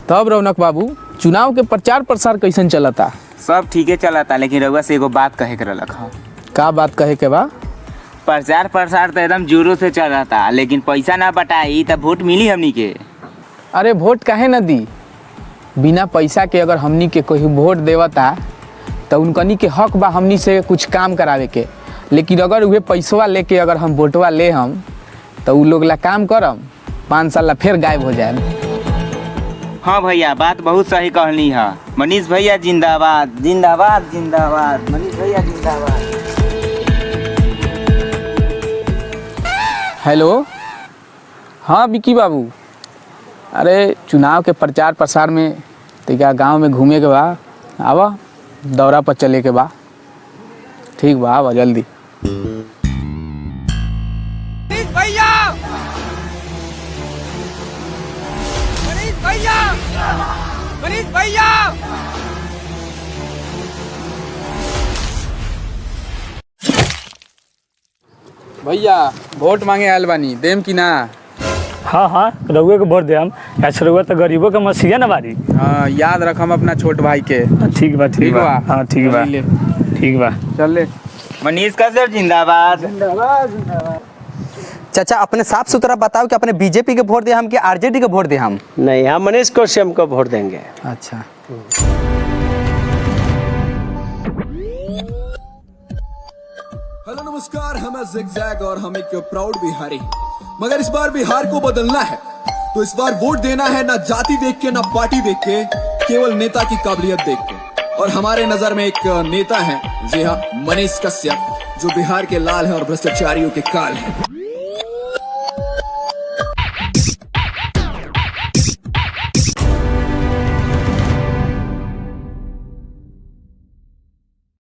तब रौनक बाबू, चुनाव के प्रचार प्रसार कैसन चलता? सब ठीके चलता, लेकिन रउआ से एगो बात कहे के रहलक ह। का बात कहे के बा? प्रचार प्रसार तो एकदम जोरों से चल रहा था, लेकिन पैसा ना बटाई तब वोट मिली हमनी के। अरे वोट काहे न दी? बिना पैसा के अगर हमनी के कोई वोट देवता तो उनकनी के हक बा हमनी से कुछ काम करावे के। लेकिन अगर उहे पैसवा लेके अगर हम वोटवा ले हम तो उ लोग ला काम करम, 5 साल ला फिर गायब हो जाए। हाँ भैया, बात बहुत सही कहनी है। मनीष भैया जिंदाबाद जिंदाबाद जिंदाबाद, मनीष भैया जिंदाबाद। हेलो, हाँ विकी बाबू, अरे चुनाव के प्रचार प्रसार में तैका गांव में घूमे के बा, आवा दौरा पर चले के बा। ठीक बा, आवा जल्दी। भैया मनीष भैया मनीष भैया भैया वोट मांगे आयल बानी, देम कि ना? हाँ हाँ, रउए के वोट दे हम। अच्छा, रउआ तो गरीबों के मसीहा ना बारी। हाँ, याद रखम अपना छोट भाई के। ठीक बा ठीक बा। हाँ ठीक बा ठीक बा, चल ले। मनीष का सर जिंदाबाद। चाचा अपने साफ सुथरा बताओ कि अपने बीजेपी के वोट दे हम कि आरजेडी के वोट दे हम? नहीं, हम मनीष कौशिक को वोट देंगे। अच्छा, हेलो नमस्कार, हम हैं ज़िगज़ैग और हम एक प्राउड बिहारी। मगर इस बार बिहार को बदलना है, तो इस बार वोट देना है ना जाति देख के ना पार्टी देख के, केवल नेता की काबिलियत देख के। और हमारे नजर में एक नेता है, जी हाँ, मनीष कश्यप, जो बिहार के लाल हैं और भ्रष्टाचारियों के काल हैं।